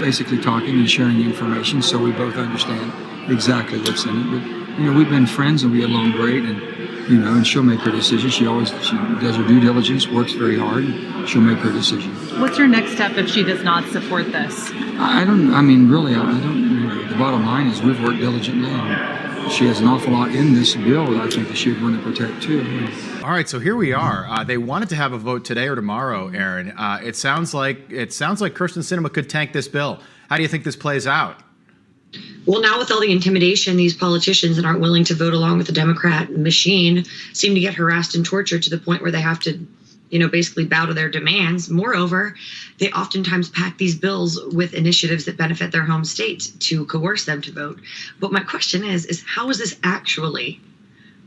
basically talking and sharing information so we both understand exactly what's in it. But, we've been friends and we get along great, and, and she'll make her decision. She does her due diligence, works very hard, and she'll make her decision. What's her next step if she does not support this? I don't, the bottom line is we've worked diligently, and she has an awful lot in this bill that I think that she would want to protect too. All right, so here we are. They wanted to have a vote today or tomorrow, Erin. It sounds like Kyrsten Sinema could tank this bill. How do you think this plays out? Well, now with all the intimidation, these politicians that aren't willing to vote along with the Democrat machine seem to get harassed and tortured to the point where they have to, basically bow to their demands. Moreover, they oftentimes pack these bills with initiatives that benefit their home state to coerce them to vote. But my question is how is this actually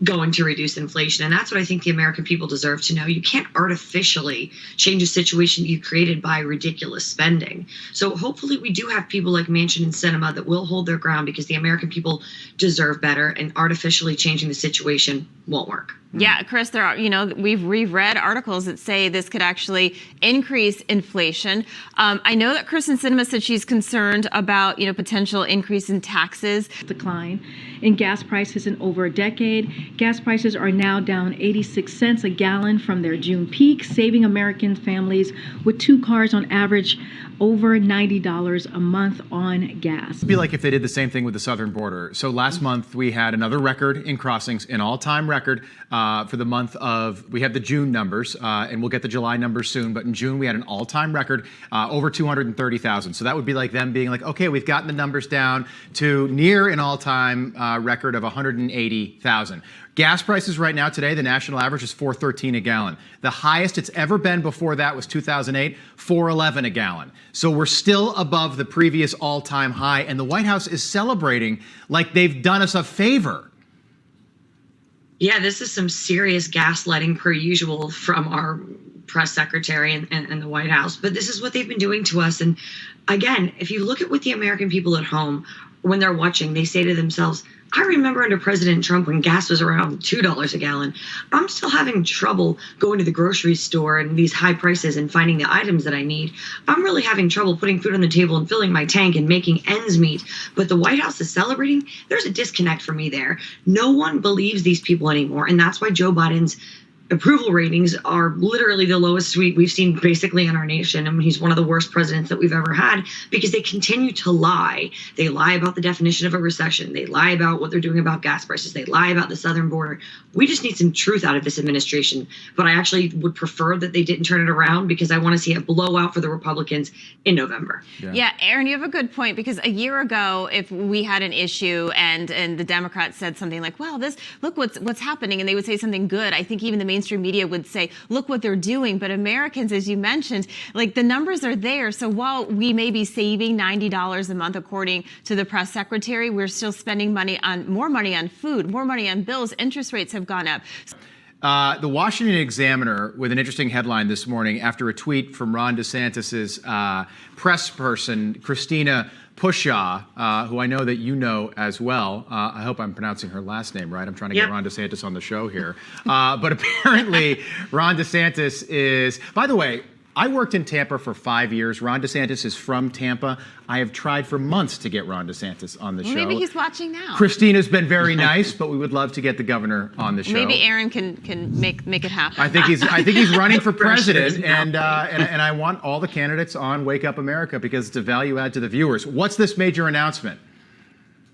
going to reduce inflation? And that's what I think the American people deserve to know. You can't artificially change a situation you created by ridiculous spending. So hopefully we do have people like Manchin and Sinema that will hold their ground, because the American people deserve better, and artificially changing the situation won't work. Yeah, Chris, there are, we've read articles that say this could actually increase inflation. I know that Kyrsten Sinema said she's concerned about, potential increase in taxes. Decline in gas prices in over a decade. Gas prices are now down 86 cents a gallon from their June peak, saving American families with 2 cars on average over $90 a month on gas. It'd be like if they did the same thing with the southern border. So last month we had another record in crossings, an all-time record for the month of, we have the June numbers, and we'll get the July numbers soon, but in June we had an all-time record, over 230,000. So that would be like them being like, okay, we've gotten the numbers down to near an all-time record of 180,000. Gas prices right now today, the national average is $4.13 a gallon. The highest it's ever been before that was 2008, $4.11 a gallon. So we're still above the previous all-time high, and the White House is celebrating like they've done us a favor. Yeah, this is some serious gaslighting per usual from our press secretary and the White House. But this is what they've been doing to us. And again, if you look at what the American people at home, when they're watching, they say to themselves, I remember under President Trump when gas was around $2 a gallon. I'm still having trouble going to the grocery store and these high prices and finding the items that I need. I'm really having trouble putting food on the table and filling my tank and making ends meet. But the White House is celebrating. There's a disconnect for me there. No one believes these people anymore. And that's why Joe Biden's approval ratings are literally the lowest we've seen basically in our nation. I mean, he's one of the worst presidents that we've ever had, because they continue to lie. They lie about the definition of a recession. They lie about what they're doing about gas prices. They lie about the southern border. We just need some truth out of this administration. But I actually would prefer that they didn't turn it around, because I want to see a blowout for the Republicans in November. Yeah, Erin, you have a good point, because a year ago, if we had an issue and the Democrats said something like, well, look what's happening, and they would say something good, I think even the mainstream media would say, look what they're doing. But Americans, as you mentioned, like, the numbers are there. So while we may be saving $90 a month, according to the press secretary, we're still spending more money on food, more money on bills. Interest rates have gone up. The Washington Examiner with an interesting headline this morning after a tweet from Ron DeSantis's press person, Christina Pushaw, who I know that you know as well. I hope I'm pronouncing her last name right. I'm trying to get Ron DeSantis on the show here. But apparently Ron DeSantis is, by the way, I worked in Tampa for 5 years. Ron DeSantis is from Tampa. I have tried for months to get Ron DeSantis on the show. Maybe he's watching now. Christina's been very nice, but we would love to get the governor on the show. Maybe Erin can make it happen. I think he's running for president, and I want all the candidates on Wake Up America, because it's a value add to the viewers. What's this major announcement?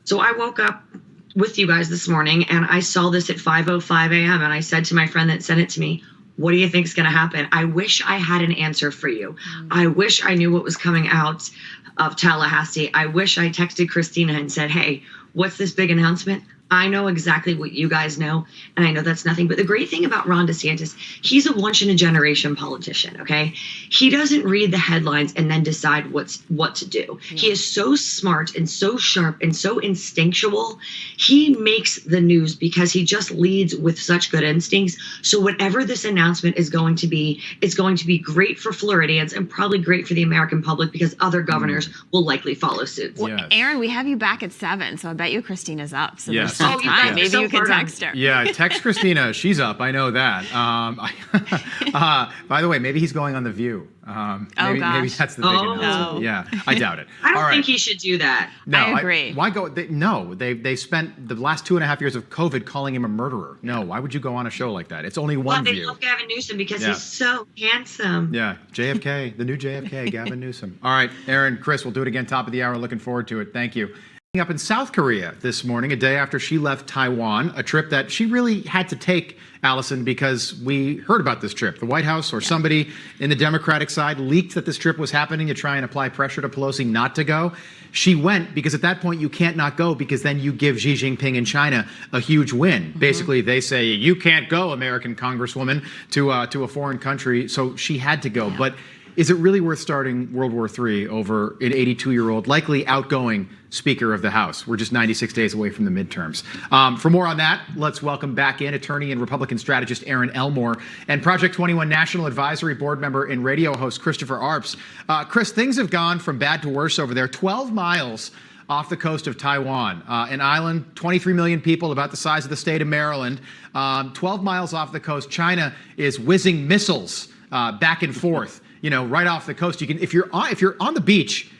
So I woke up with you guys this morning, and I saw this at 5:05 a.m. and I said to my friend that sent it to me, what do you think is going to happen? I wish I had an answer for you. I wish I knew what was coming out of Tallahassee. I wish I texted Christina and said, hey, what's this big announcement? I know exactly what you guys know, and I know that's nothing. But the great thing about Ron DeSantis, he's a once-in-a-generation politician, okay? He doesn't read the headlines and then decide what to do. Yeah. He is so smart and so sharp and so instinctual. He makes the news because he just leads with such good instincts. So whatever this announcement is going to be, it's going to be great for Floridians and probably great for the American public, because other governors will likely follow suit. Well, Erin, we have you back at 7, so I bet you Christina's up. So yes. some time. Maybe you can text her. Yeah, text Christina. She's up. I know that. By the way, maybe he's going on The View. Maybe that's the big announcement. Yeah, I doubt it. I don't think he should do that. No, I agree. Why go? They spent the last 2.5 years of COVID calling him a murderer. No, why would you go on a show like that? It's only one They view. love Gavin Newsom because he's so handsome. Yeah, JFK, the new JFK, Gavin Newsom. All right, Erin, Chris, we'll do it again top of the hour. Looking forward to it. Thank you. Up in South Korea this morning, a day after she left Taiwan, a trip that she really had to take, Allison, because we heard about this trip. The White House or somebody in the Democratic side leaked that this trip was happening to try and apply pressure to Pelosi not to go. She went because at that point you can't not go, because then you give Xi Jinping in China a huge win. Basically, they say, you can't go, American Congresswoman, to a foreign country. So she had to go. But is it really worth starting World War III over an 82-year-old, likely outgoing Speaker of the House? We're just 96 days away from the midterms. For more on that, let's welcome back in attorney and Republican strategist Erin Elmore and Project 21 National Advisory Board member and radio host Christopher Arps. Chris, things have gone from bad to worse over there. 12 miles off the coast of Taiwan, an island, 23 million people, about the size of the state of Maryland. 12 miles off the coast, China is whizzing missiles back and forth. Right off the coast. You can, if you're on the beach,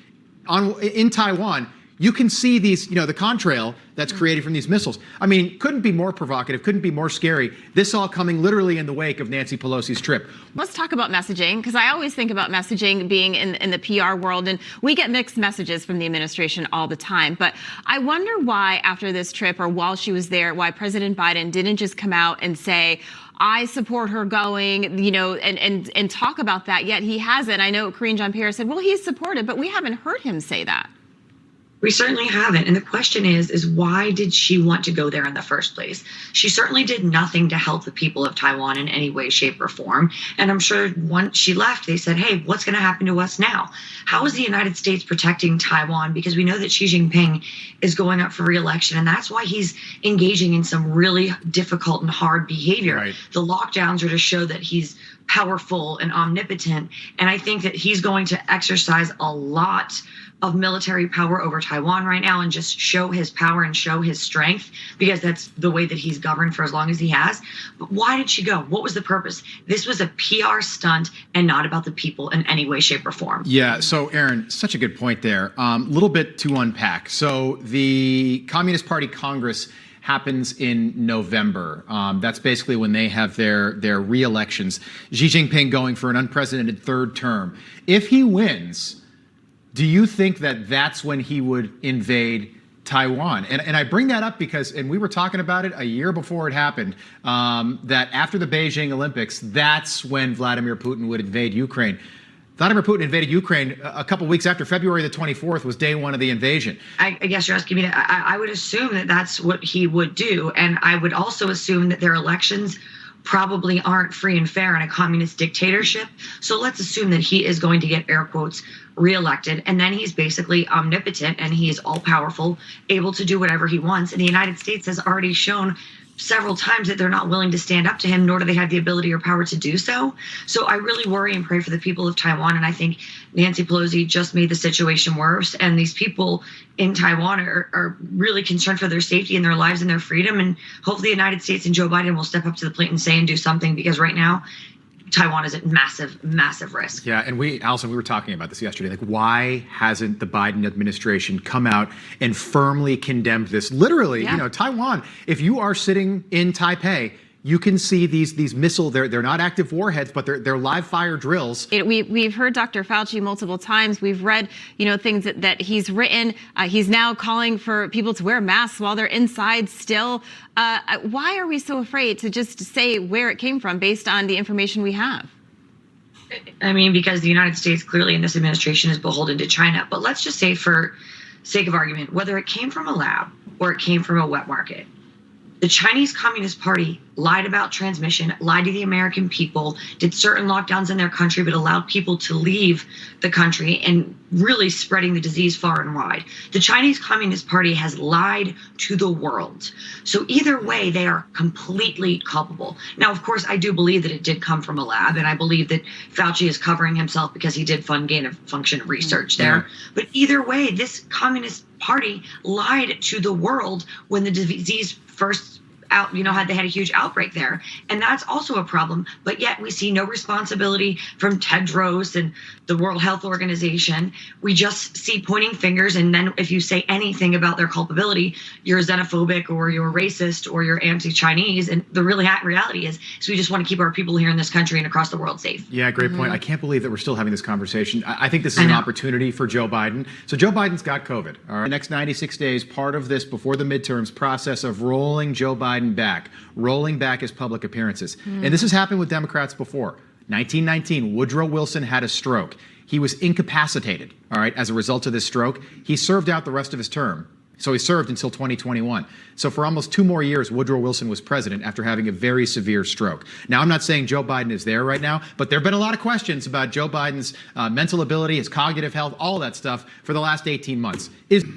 in Taiwan, you can see these, the contrail that's created from these missiles. I mean, couldn't be more provocative, couldn't be more scary. This all coming literally in the wake of Nancy Pelosi's trip. Let's talk about messaging, because I always think about messaging being in the PR world, and we get mixed messages from the administration all the time. But I wonder why, after this trip or while she was there, why President Biden didn't just come out and say, I support her going, and talk about that, yet he hasn't. I know Karine Jean-Pierre said, well, he's supportive, but we haven't heard him say that. We certainly haven't. And the question is why did she want to go there in the first place? She certainly did nothing to help the people of Taiwan in any way, shape, or form. And I'm sure once she left, they said, hey, what's going to happen to us now? How is the United States protecting Taiwan? Because we know that Xi Jinping is going up for re-election, and that's why he's engaging in some really difficult and hard behavior. Right. The lockdowns are to show that he's powerful and omnipotent. And I think that he's going to exercise a lot of military power over Taiwan right now and just show his power and show his strength, because that's the way that he's governed for as long as he has. But why did she go? What was the purpose? This was a PR stunt and not about the people in any way, shape, or form. Yeah, so Erin, such a good point there. Little bit to unpack. So the Communist Party Congress happens in November. That's basically when they have their re-elections. Xi Jinping going for an unprecedented third term. If he wins, do you think that that's when he would invade Taiwan? And I bring that up because, and we were talking about it a year before it happened, that after the Beijing Olympics, that's when Vladimir Putin would invade Ukraine. Vladimir Putin invaded Ukraine a couple weeks after. February the 24th was day one of the invasion. I guess you're asking me I would assume that that's what he would do. And I would also assume that their elections probably aren't free and fair in a communist dictatorship. So let's assume that he is going to get, air quotes, reelected, and then he's basically omnipotent and he's all powerful, able to do whatever he wants. And the United States has already shown several times that they're not willing to stand up to him, nor do they have the ability or power to do so. So I really worry and pray for the people of Taiwan. And I think Nancy Pelosi just made the situation worse. And these people in Taiwan are really concerned for their safety and their lives and their freedom. And hopefully the United States and Joe Biden will step up to the plate and say and do something, because right now Taiwan is at massive, massive risk. Yeah, and Allison, we were talking about this yesterday. Like, why hasn't the Biden administration come out and firmly condemned this? Literally, Taiwan, if you are sitting in Taipei, you can see these missile, they're not active warheads, but they're live fire drills. We've heard Dr. Fauci multiple times. We've read, things that he's written. He's now calling for people to wear masks while they're inside still. Why are we so afraid to just say where it came from based on the information we have? I mean, because the United States clearly in this administration is beholden to China. But let's just say, for sake of argument, whether it came from a lab or it came from a wet market, The Chinese Communist Party lied about transmission, lied to the American people, did certain lockdowns in their country, but allowed people to leave the country and really spreading the disease far and wide. The Chinese Communist Party has lied to the world. So either way, they are completely culpable. Now, of course, I do believe that it did come from a lab, and I believe that Fauci is covering himself because he did fund gain-of-function research there. But either way, this Communist Party lied to the world when the disease first they had a huge outbreak there. And that's also a problem. But yet we see no responsibility from Tedros and the World Health Organization. We just see pointing fingers. And then if you say anything about their culpability, you're xenophobic or you're racist or you're anti-Chinese. And the reality is we just want to keep our people here in this country and across the world safe. Yeah, great point. I can't believe that we're still having this conversation. I think this is an opportunity for Joe Biden. So Joe Biden's got COVID. All right. The next 96 days, part of this before the midterms process of rolling Joe Biden back, rolling back his public appearances. And this has happened with Democrats before. 1919, Woodrow Wilson had a stroke. He was incapacitated, all right, as a result of this stroke. He served out the rest of his term. So he served until 2021. So for almost 2 more years, Woodrow Wilson was president after having a very severe stroke. Now, I'm not saying Joe Biden is there right now, but there have been a lot of questions about Joe Biden's mental ability, his cognitive health, all that stuff for the last 18 months.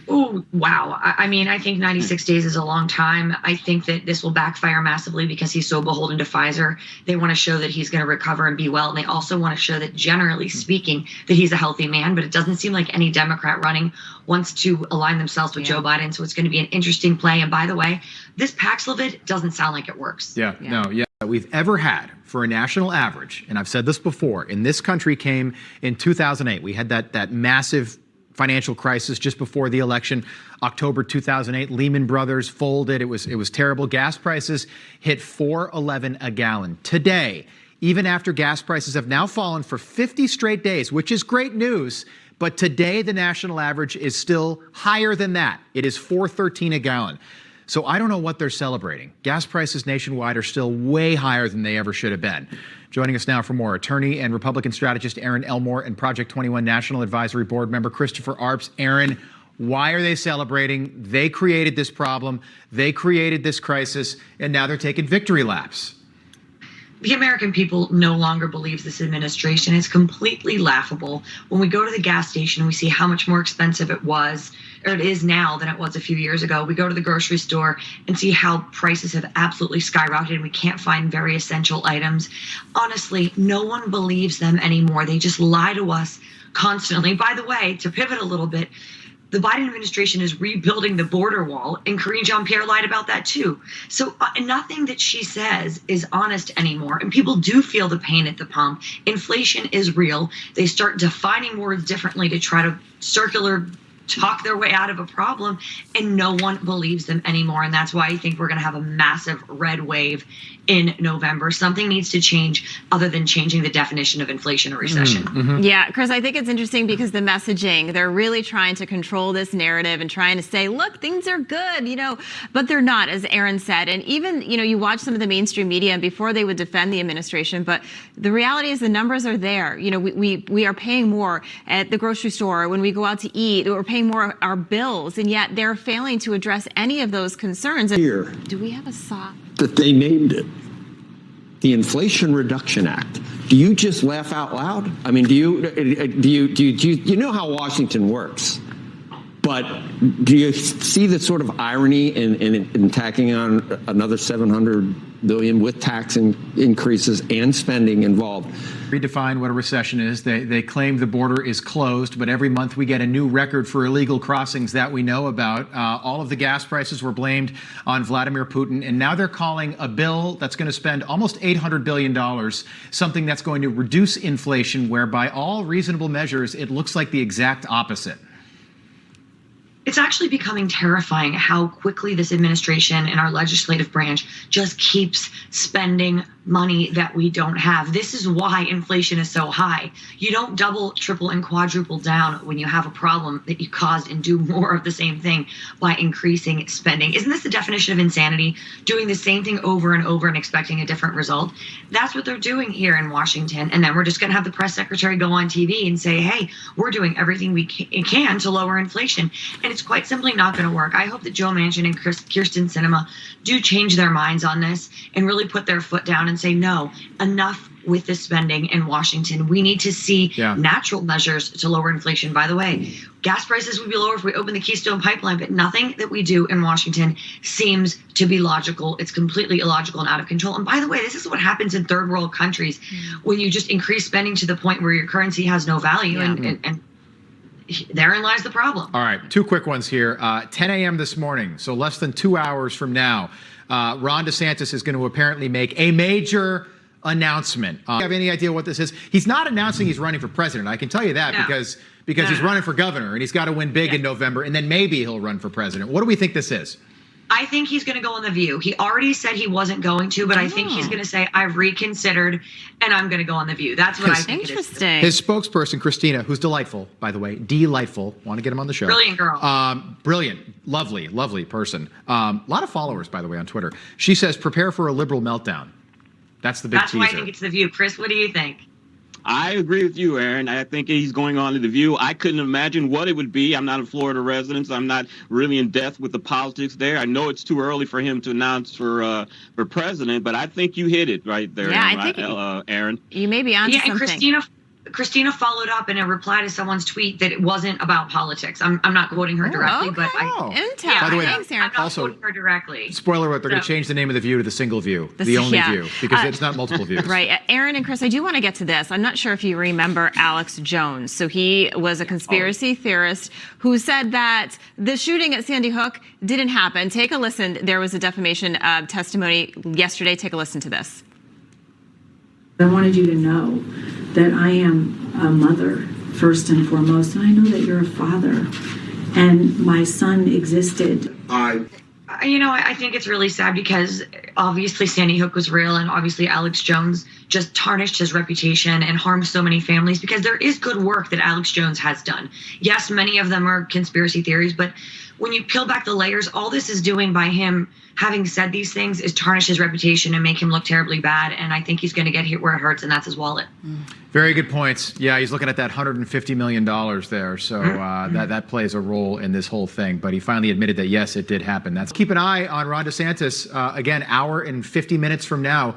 Oh, wow. I mean, I think 96 days is a long time. I think that this will backfire massively because he's so beholden to Pfizer. They want to show that he's going to recover and be well. And they also want to show that, generally speaking, that he's a healthy man. But it doesn't seem like any Democrat running wants to align themselves with Joe Biden. So it's going to be an interesting play. And by the way, this Paxlovid doesn't sound like it works. We've ever had for a national average, and I've said this before, in this country came in 2008. We had that massive financial crisis just before the election, October 2008. Lehman Brothers folded. It was terrible. Gas prices hit $4.11 a gallon. Today, even after gas prices have now fallen for 50 straight days, which is great news, but today the national average is still higher than that. It is $4.13 a gallon. So I don't know what they're celebrating. Gas prices nationwide are still way higher than they ever should have been. Joining us now for more, attorney and Republican strategist Erin Elmore and Project 21 National Advisory Board member Christopher Arps. Erin, why are they celebrating? They created this problem. They created this crisis, and now they're taking victory laps. The American people no longer believes this administration. It's completely laughable. When we go to the gas station and we see how much more expensive it was, or it is now, than it was a few years ago. We go to the grocery store and see how prices have absolutely skyrocketed and we can't find very essential items. Honestly, no one believes them anymore. They just lie to us constantly. By the way, to pivot a little bit, the Biden administration is rebuilding the border wall, and Karine Jean-Pierre lied about that too. So nothing that she says is honest anymore, and people do feel the pain at the pump. Inflation is real. They start defining words differently to try to talk their way out of a problem, and no one believes them anymore. And that's why I think we're going to have a massive red wave in November. Something needs to change other than changing the definition of inflation or recession. Yeah, Chris, I think it's interesting because the messaging, they're really trying to control this narrative and trying to say, look, things are good, but they're not, as Erin said. And even, you watch some of the mainstream media and before they would defend the administration, but the reality is the numbers are there. We are paying more at the grocery store when we go out to eat, we're paying more our bills, and yet they're failing to address any of those concerns. Here, do we have a soft that they named it the Inflation Reduction Act? Do you just laugh out loud? I mean, do you know how Washington works? But do you see the sort of irony in tacking on another $700 billion with tax increases and spending involved? Redefine what a recession is. They claim the border is closed, but every month we get a new record for illegal crossings that we know about. All of the gas prices were blamed on Vladimir Putin, and now they're calling a bill that's going to spend almost $800 billion, something that's going to reduce inflation, where by all reasonable measures, it looks like the exact opposite. It's actually becoming terrifying how quickly this administration and our legislative branch just keeps spending money that we don't have. This is why inflation is so high. You don't double, triple, and quadruple down when you have a problem that you caused and do more of the same thing by increasing spending. Isn't this the definition of insanity? Doing the same thing over and over and expecting a different result. That's what they're doing here in Washington. And then we're just going to have the press secretary go on TV and say, hey, we're doing everything we can to lower inflation. And it's quite simply not going to work. I hope that Joe Manchin and Kirsten Sinema do change their minds on this and really put their foot down and say, no, enough with the spending in Washington. We need to see natural measures to lower inflation. By the way, gas prices would be lower if we open the Keystone Pipeline, but nothing that we do in Washington seems to be logical. It's completely illogical and out of control. And by the way, this is what happens in third world countries when you just increase spending to the point where your currency has no value. And therein lies the problem. All right, two quick ones here. 10 a.m. this morning, so less than 2 hours from now, Ron DeSantis is going to apparently make a major announcement. Do you have any idea what this is? He's not announcing he's running for president. I can tell you that because he's running for governor and he's got to win big in November, and then maybe he'll run for president. What do we think this is? I think he's going to go on The View. He already said he wasn't going to, but I think he's going to say, I've reconsidered and I'm going to go on The View. That's what I think it is. Interesting. His spokesperson, Christina, who's delightful, by the way, delightful. Want to get him on the show. Brilliant girl. Brilliant. Lovely, lovely person. A lot of followers, by the way, on Twitter. She says, prepare for a liberal meltdown. That's the big teaser. That's why I think it's The View. Chris, what do you think? I agree with you, Erin. I think he's going on to The View. I couldn't imagine what it would be. I'm not a Florida resident, so I'm not really in depth with the politics there. I know it's too early for him to announce for president, but I think you hit it right there, Erin. You may be onto something. And Christina followed up in a reply to someone's tweet that it wasn't about politics. I'm not quoting her directly, but Intel. By the way, thanks, Erin. I'm not quoting her directly. Spoiler alert, they're going to change the name of The View to The Single View, the only view, because it's not multiple views. Right. Erin and Chris, I do want to get to this. I'm not sure if you remember Alex Jones. So he was a conspiracy theorist who said that the shooting at Sandy Hook didn't happen. Take a listen. There was a defamation testimony yesterday. Take a listen to this. I wanted you to know that I am a mother first and foremost, and I know that you're a father, and my son existed. I think it's really sad because obviously Sandy Hook was real, and obviously Alex Jones just tarnished his reputation and harmed so many families, because there is good work that Alex Jones has done. Yes, many of them are conspiracy theories, but when you peel back the layers, all this is doing by him having said these things is tarnish his reputation and make him look terribly bad. And I think he's going to get hit where it hurts, and that's his wallet. Very good points. Yeah, he's looking at that $150 million there. So that plays a role in this whole thing. But he finally admitted that, yes, it did happen. Keep an eye on Ron DeSantis. Again, hour and 50 minutes from now.